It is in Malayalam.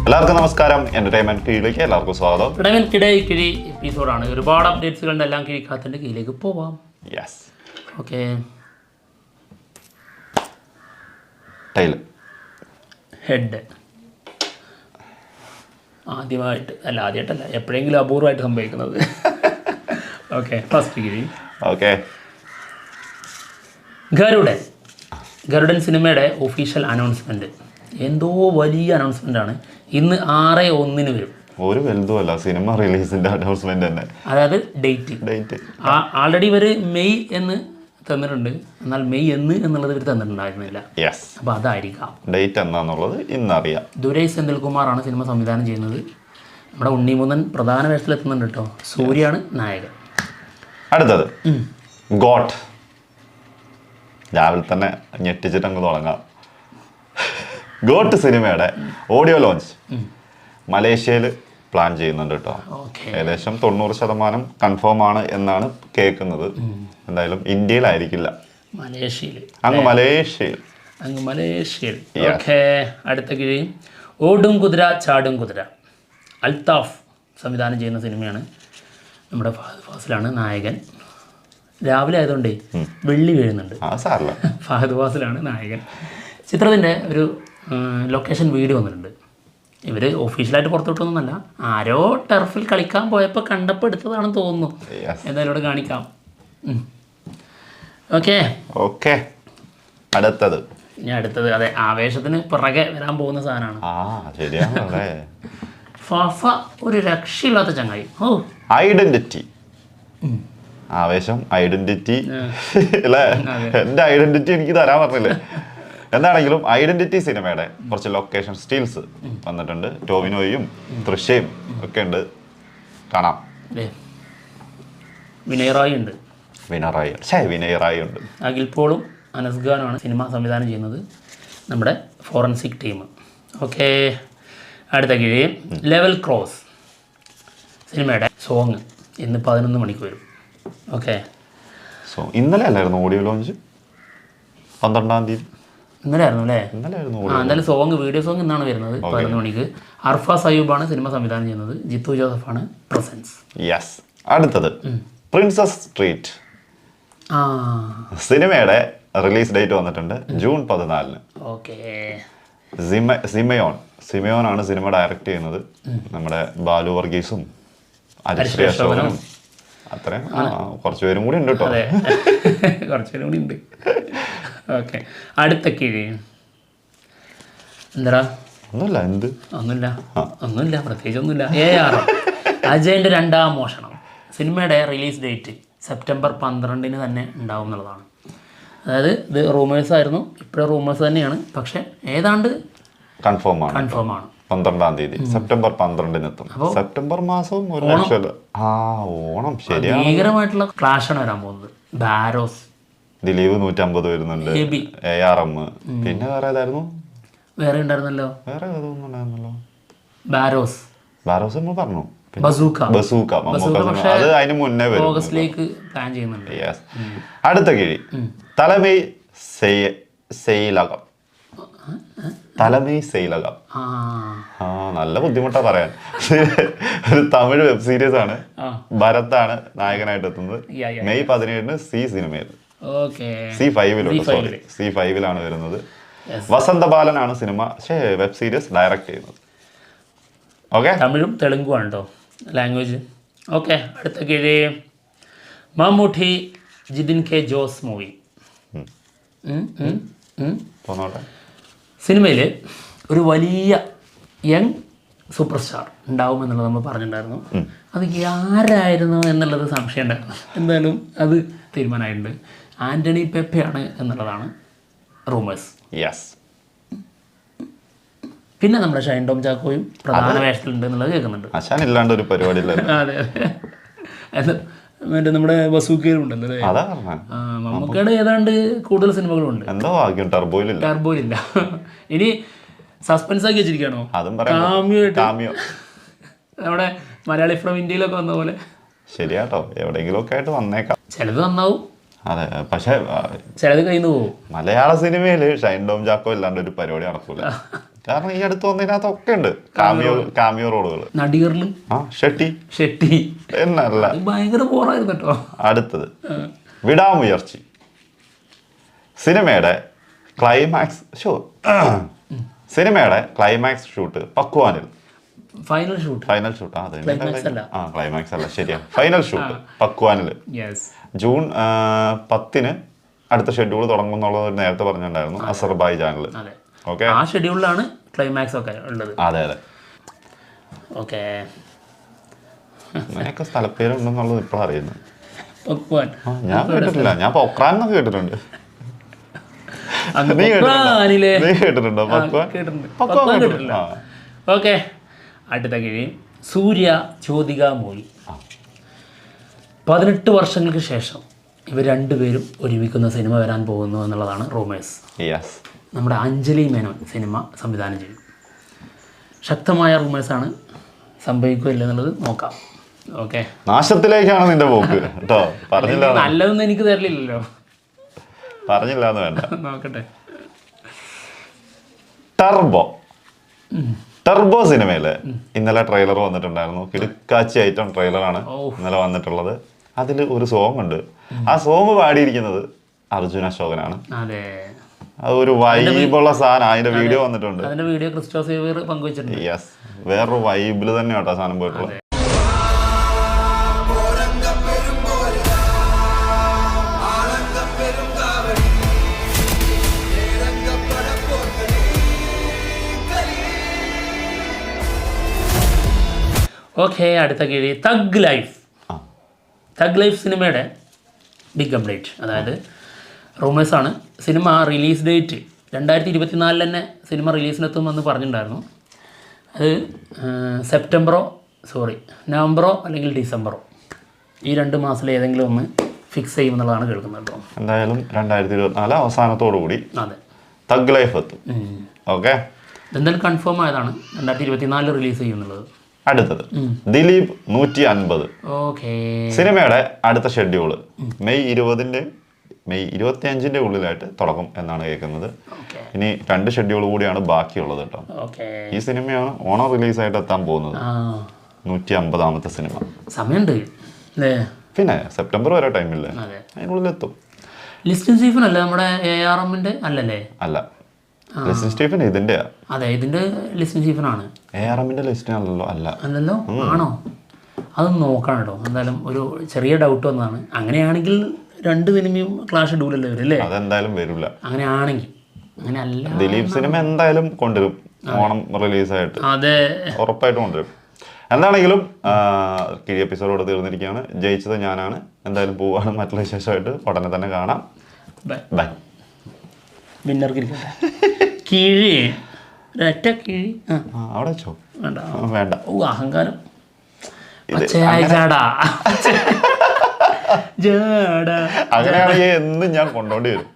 എല്ലാവർക്കും നമസ്കാരം. എന്റർടൈൻമെന്റ് കീഴിലേക്ക് എല്ലാവർക്കും സ്വാഗതം. എന്റർടൈൻമെന്റ് കിഴി എപ്പിസോഡാണ്. ഒരുപാട് അപ്ഡേറ്റ്സുകളുടെ എല്ലാം കിഴിക്കാത്തതിൻ്റെ കീഴിലേക്ക് പോവാം. യെസ്. ഓക്കെ. Tail, head. ആദ്യമായിട്ടല്ല എപ്പോഴെങ്കിലും അപൂർവമായിട്ട് സംഭവിക്കുന്നത്. ഓക്കെ, ഫസ്റ്റ് കിഴി. ഓക്കെ. ഗരുഡൻ സിനിമയുടെ ഒഫീഷ്യൽ അനൗൺസ്മെൻറ്റ്. എന്തോ വലിയ അനൗൺസ്മെൻ്റ് ആണ്. ഇന്ന് 6/1 വരും. ഒരു വലുതുമല്ല, സിനിമ റിലീസിന്റെ അനൗൺസ്മെന്റ് തന്നെ. അതായത് ഡേറ്റ് ആൾറെഡി ഇവർ മെയ് എന്ന് തന്നിട്ടുണ്ട്. എന്നാൽ മെയ് എന്നുള്ളത് ഇവർ തന്നിട്ടുണ്ടായിരുന്നില്ല. അപ്പോൾ അതായിരിക്കാം ഡേറ്റ് എന്താണെന്നുള്ളത് ഇന്നറിയാം. ദുരൈ സെന്തിൽകുമാറാണ് സിനിമ സംവിധാനം ചെയ്യുന്നത്. നമ്മുടെ ഉണ്ണിമുന്നൻ പ്രധാന വേഷത്തിലെത്തുന്നുണ്ട് കേട്ടോ. സൂര്യയാണ് നായകൻ. അടുത്തത് ഗോട്ട്. രാവിലെ തന്നെ ഞെട്ടിച്ചിട്ടങ്ങ് തുടങ്ങാം. ഗോട്ട് സിനിമയുടെ ഓഡിയോ ലോഞ്ച് മലേഷ്യയിൽ പ്ലാൻ ചെയ്യുന്നുണ്ട് കേട്ടോ. ഏകദേശം 90% കൺഫേം ആണ് എന്നാണ് കേൾക്കുന്നത്. എന്തായാലും ഇന്ത്യയിലായിരിക്കില്ല, മലേഷ്യയിൽ. ഓക്കെ. അടുത്ത കിഴി ഓടും കുതിര ചാടും കുതിര. അൽത്താഫ് സംവിധാനം ചെയ്യുന്ന സിനിമയാണ്. നമ്മുടെ ഫഹദ് ഫാസിലാണ് നായകൻ. രാവിലെ ആയതുകൊണ്ട് വെള്ളി വീഴുന്നുണ്ട്. ഫഹദ് ഫാസിലാണ് നായകൻ. ചിത്രത്തിൻ്റെ ഒരു ലൊക്കേഷൻ വീഡിയോ വന്നിട്ടുണ്ട്. ഇവർ ഒഫീഷ്യലായിട്ട് പുറത്തുവിട്ടൊന്നുമല്ല, ആരോ ടർഫിൽ കളിക്കാൻ പോയപ്പോൾ കണ്ടപ്പോൾ എടുത്തതാണെന്ന് തോന്നുന്നു. എന്തായാലും ഇവിടെ കാണിക്കാം. ഓക്കെ. അടുത്തത് അതെ, ആവേശത്തിന് പിറകെ വരാൻ പോകുന്ന സാധനമാണ്. ഫഫ ഒരു രക്ഷയില്ലാത്ത ചങ്ങായി. ഐഡന്റിറ്റി. ആവേശം, ഐഡന്റിറ്റി അല്ലേ? എൻ്റെ ഐഡന്റിറ്റി എനിക്ക് തരാൻ പറഞ്ഞില്ലേ? എന്താണെങ്കിലും ഐഡന്റിറ്റി സിനിമയുടെ കുറച്ച് ലൊക്കേഷൻ സ്റ്റീൽസ് വന്നിട്ടുണ്ട്. ടോവിനോയും തൃശ്ശയും ഒക്കെ ഉണ്ട്, കാണാം. വിനയ് റായ് ഉണ്ട്. അഖിൽ പോളും അനസ് ഖാനുമാണ് സിനിമ സംവിധാനം ചെയ്യുന്നത്, നമ്മുടെ ഫോറൻസിക് ടീം. ഓക്കെ. അടുത്ത കിഴി ലെവൽ ക്രോസ് സിനിമയുടെ സോങ് ഇന്ന് 11 മണിക്ക് വരും. ഓക്കെ. ഇന്നലെ അല്ലായിരുന്നു ഓഡിയോ ലോഞ്ച്? 12-ാം തീയതി ഇന്നലെ ആയിരുന്നു അല്ലേ? എന്തായാലും സോങ്, വീഡിയോ സോങ് ഇന്നാണ് വരുന്നത് 11 മണിക്ക്. അർഫാസ് അയ്യൂബാണ് സിനിമ സംവിധാനം ചെയ്യുന്നത്. ജിത്തു ജോസഫാണ് പ്രസൻസ്. അടുത്തത് പ്രിൻസസ് സ്ട്രീറ്റ് സിനിമയുടെ റിലീസ് ഡേറ്റ് വന്നിട്ടുണ്ട് ജൂൺ 14. ഓക്കെ. സിമയോൺ ആണ് സിനിമ ഡയറക്റ്റ് ചെയ്യുന്നത്. നമ്മുടെ ബാലു വർഗീസും ഹരിശ്രീ അശോകനും അത്രയും കുറച്ചുപേരും കൂടി ഉണ്ട് കേട്ടോ. കുറച്ചുപേരും കൂടി ഉണ്ട്. ഓക്കെ. അടുത്ത കിഴി എന്താ? ഒന്നുമില്ല, പ്രത്യേകിച്ച് ഒന്നുമില്ല. AR അജയൻ്റെ 2ാം മോഷണം സിനിമയുടെ റിലീസ് ഡേറ്റ് സെപ്റ്റംബർ 12 തന്നെ ഉണ്ടാവും എന്നുള്ളതാണ്. അതായത് ഇത് റൂമേഴ്സ് ആയിരുന്നു, ഇപ്പോഴും റൂമേഴ്സ് തന്നെയാണ്, പക്ഷെ ഏതാണ്ട് കൺഫേം ആണ്. 12-ാം തീയതി സെപ്റ്റംബർ 12 എത്തും. സെപ്റ്റംബർ മാസവും ഓണം. ശരിയാണ്. ഭീകരമായിട്ടുള്ള ക്ലാഷാണ് വരാൻ പോകുന്നത്. ബാരോസ്, ദിലീപ് 150 വരുന്നുണ്ട്, ARM, പിന്നെ വേറെ ഉണ്ടായിരുന്നല്ലോ. ബാരോസ് നമ്മൾ പറഞ്ഞു. ബസൂക്ക അത് അതിന് മുന്നേ വരും. ഓഗസ്റ്റിലേക്ക് പ്ലാൻ ചെയ്യുന്നുണ്ട്. അടുത്ത കിഴി തലമൈ സെയിലകം. നല്ല ബുദ്ധിമുട്ടാ പറയാൻ. ഒരു തമിഴ് വെബ് സീരീസ് ആണ്. ഭരത്താണ് നായകനായിട്ട് എത്തുന്നത്. മെയ് 17 സി സിനിമയിൽ, C5 വരുന്നത്. വസന്തബാലനാണ് സിനിമ വെബ് സീരീസ് ഡയറക്റ്റ് ചെയ്യുന്നത്. ഓക്കെ. തമിഴും തെലുങ്കുമാണ് കേട്ടോ ലാംഗ്വേജ്. ഓക്കെ. അടുത്ത കിഴി മമ്മൂട്ടി ജിതിൻ കെ ജോസ് മൂവി. സിനിമയിൽ ഒരു വലിയ യങ് സൂപ്പർ സ്റ്റാർ ഉണ്ടാവുമെന്നുള്ളത് നമ്മൾ പറഞ്ഞിട്ടുണ്ടായിരുന്നു. അത് ആരായിരുന്നു എന്നുള്ളത് സംശയം ഉണ്ടായിരുന്നു. എന്തായാലും അത് തീരുമാനമായിട്ടുണ്ട്. ആൻ്റണി പെപ്പയാണ് എന്നുള്ളതാണ് റൂമേഴ്സ്. പിന്നെ നമ്മുടെ ഷൈൻ ടോം ചാക്കോയും പ്രധാന വേഷത്തിലുണ്ട് എന്നുള്ളത് കേൾക്കുന്നുണ്ട്. അതെ. മറ്റേ നമ്മുടെ ബസൂക്കയിലും ഉണ്ടല്ലോ അല്ലേ? മമ്മൂക്കയുടെ ഏതാണ്ട് കൂടുതൽ സിനിമകളുണ്ട്. ടർബോയിലില്ല. ഇനി സസ്പെൻസ് ആക്കി വെച്ചിരിക്കുകയാണോ? നമ്മുടെ മലയാളി ഫ്രം ഇന്ത്യയിലൊക്കെ വന്ന പോലെ. ശരിയാട്ടോ, എവിടെയെങ്കിലും ഒക്കെ ആയിട്ട് വന്നേക്കാം. ചിലത് നന്നാവും, അതെ. പക്ഷെ ചിലത് കയ്യിൽ നിന്ന് പോകും. മലയാള സിനിമയിൽ ഷൈൻ ടോം ചാക്കോ ഇല്ലാണ്ട് ഒരു പരിപാടി നടക്കൂല. കാരണം ഈ അടുത്ത് വന്നതിനകത്തൊക്കെ ഉണ്ട് കാമിയോ റോളുകൾ. നടികരിലും ഷെട്ടി എന്നല്ല, ഭയങ്കര ബോറായിരുന്നു കേട്ടോ. അടുത്തത് വിടാമുയർച്ചി. സിനിമയുടെ ക്ലൈമാക്സ് ഷൂട്ട് പക്വാനിൽ. ഫൈനൽ ഷൂട്ട് ക്ലൈമാക്സ് അല്ല, ശരിയാ, ഫൈനൽ ഷൂട്ട് പക്വാനിൽ ജൂൺ 10 അടുത്ത ഷെഡ്യൂൾ തുടങ്ങും എന്നുള്ളത് നേരത്തെ പറഞ്ഞിട്ടുണ്ടായിരുന്നു, അസർബൈജാനിൽ. ഓക്കെ, ആ ഷെഡ്യൂളിലാണ് ക്ലൈമാക്സ് ഒക്കെ ഉള്ളത്. അതെ. ഓക്കെ, അങ്ങനെയൊക്കെ സ്ഥലപ്പേരുണ്ടെന്നുള്ളത് ഇപ്പോഴാണ് അറിയുന്നത്. ഞാൻ കേട്ടിട്ടില്ല, ഞാൻ പൊക്രാൻ എന്നൊക്കെ കേട്ടിട്ടുണ്ട്. നീ കേട്ടിട്ടുണ്ടോ? ഓക്കെ, അടുത്ത കിഴി സൂര്യ ജ്യോതിക മൂവി. 18 വർഷങ്ങൾക്ക് ശേഷം ഇവർ രണ്ടുപേരും ഒരുമിക്കുന്ന സിനിമ വരാൻ പോകുന്നു എന്നുള്ളതാണ് റൂമേഴ്സ്. നമ്മുടെ അഞ്ജലി മേനോൻ സിനിമ സംവിധാനം ചെയ്യും. ശക്തമായ റൂമേഴ്സാണ്, സംഭവിക്കില്ല എന്നുള്ളത് നോക്കാം. ഓക്കെ, നാശത്തിലേക്കാണ് നിന്റെ പോക്ക് കേട്ടോ. പറഞ്ഞില്ല, നല്ലതൊന്നും എനിക്ക് തരില്ലല്ലോ. പറഞ്ഞില്ല എന്ന് വേണ്ട, നോക്കട്ടെ. ടർബോ സിനിമയില് ഇന്നലെ ട്രെയിലർ വന്നിട്ടുണ്ടായിരുന്നു. കിടുക്കാച്ചി ഐറ്റം ട്രെയിലറാണ് ഇന്നലെ വന്നിട്ടുള്ളത്. അതിൽ ഒരു സോങ് ഉണ്ട്. ആ സോങ് പാടിയിരിക്കുന്നത് അർജുൻ അശോകനാണ്. അത് ഒരു വൈബുള്ള സാധനം. അതിന്റെ വീഡിയോ വന്നിട്ടുണ്ട്. യെസ്, വേറൊരു വൈബില് തന്നെ കേട്ടോ സാധനം പോയിട്ടുള്ളത്. ഓക്കെ, അടുത്ത കീഴി തഗ് ലൈഫ് സിനിമയുടെ ബിഗ് അപ്ഡേറ്റ്. അതായത് റൂമേഴ്സാണ്. സിനിമ റിലീസ് ഡേറ്റ് 2024 തന്നെ സിനിമ റിലീസിനെത്തുമെന്ന് പറഞ്ഞിട്ടുണ്ടായിരുന്നു. അത് നവംബറോ അല്ലെങ്കിൽ ഡിസംബറോ, ഈ 2 മാസത്തിൽ ഏതെങ്കിലും ഒന്ന് ഫിക്സ് ചെയ്യുമെന്നുള്ളതാണ് കേൾക്കുന്നത് കേട്ടോ. എന്തായാലും 2024 അവസാനത്തോടു കൂടി അതെ തഗ് ലൈഫ് എത്തും. ഓക്കെ, എന്തായാലും കൺഫേം ആയതാണ് 2024 റിലീസ് ചെയ്യുന്നുള്ളത്. അടുത്തത് ദിലീപ് 150. സിനിമയുടെ അടുത്ത ഷെഡ്യൂള് മെയ് 25 ഉള്ളിലായിട്ട് തുടങ്ങും എന്നാണ് കേൾക്കുന്നത്. ഇനി 2 ഷെഡ്യൂൾ കൂടിയാണ് ബാക്കിയുള്ളത് കേട്ടോ. ഈ സിനിമയാണ് ഓണം റിലീസായിട്ട് എത്താൻ പോകുന്നത്. 150ാമത്തെ സിനിമ. സമയമുണ്ട് പിന്നെ സെപ്റ്റംബർ വരെ ടൈമില്ല, അതിനുള്ളിൽ എത്തും. ലിസ്റ്റിൻ സ്റ്റീഫൻ അല്ലേ നമ്മുടെ ARMന്റെ അല്ലല്ലേ? അല്ല, ലിസ്റ്റിൻ സ്റ്റീഫൻ ഇതിന്റെ. അതെ, ഇതിന്റെ ലിസ്റ്റിൻ സ്റ്റീഫൻ ആണ്. ARMന്റെ ലിസ്റ്റിനല്ലോ? അല്ലല്ലോ, ആണോ? അതൊന്ന് നോക്കണം കേട്ടോ. എന്തായാലും ഒരു ചെറിയ ഡൗട്ട് വന്നതാണ്. അങ്ങനെയാണെങ്കിൽ 2 സിനിമയും ക്ലാഷ് ഷെഡ്യൂളല്ലേ വരും? അതെന്തായാലും വരില്ല. അങ്ങനെയാണെങ്കിൽ, അങ്ങനെ അല്ല, ദിലീപ് സിനിമ എന്തായാലും കൊണ്ടുവരും ഓണം റിലീസായിട്ട്. അതെ, ഉറപ്പായിട്ടും കൊണ്ടുവരും. എന്താണെങ്കിലും കിഴി എപ്പിസോഡോട് തീർന്നിരിക്കുകയാണ്. ജയിച്ചത് ഞാനാണ്. എന്തായാലും പോവാണ്. മറ്റുള്ള വിശേഷമായിട്ട് ഉടനെ തന്നെ കാണാം. ബൈ. കിഴി ഒരൊറ്റ കിഴി അവിടെ വെച്ചോ? വേണ്ട. അഹങ്കാരം. അങ്ങനെയാണെങ്കിൽ എന്നും ഞാൻ കൊണ്ടോണ്ടി വരും.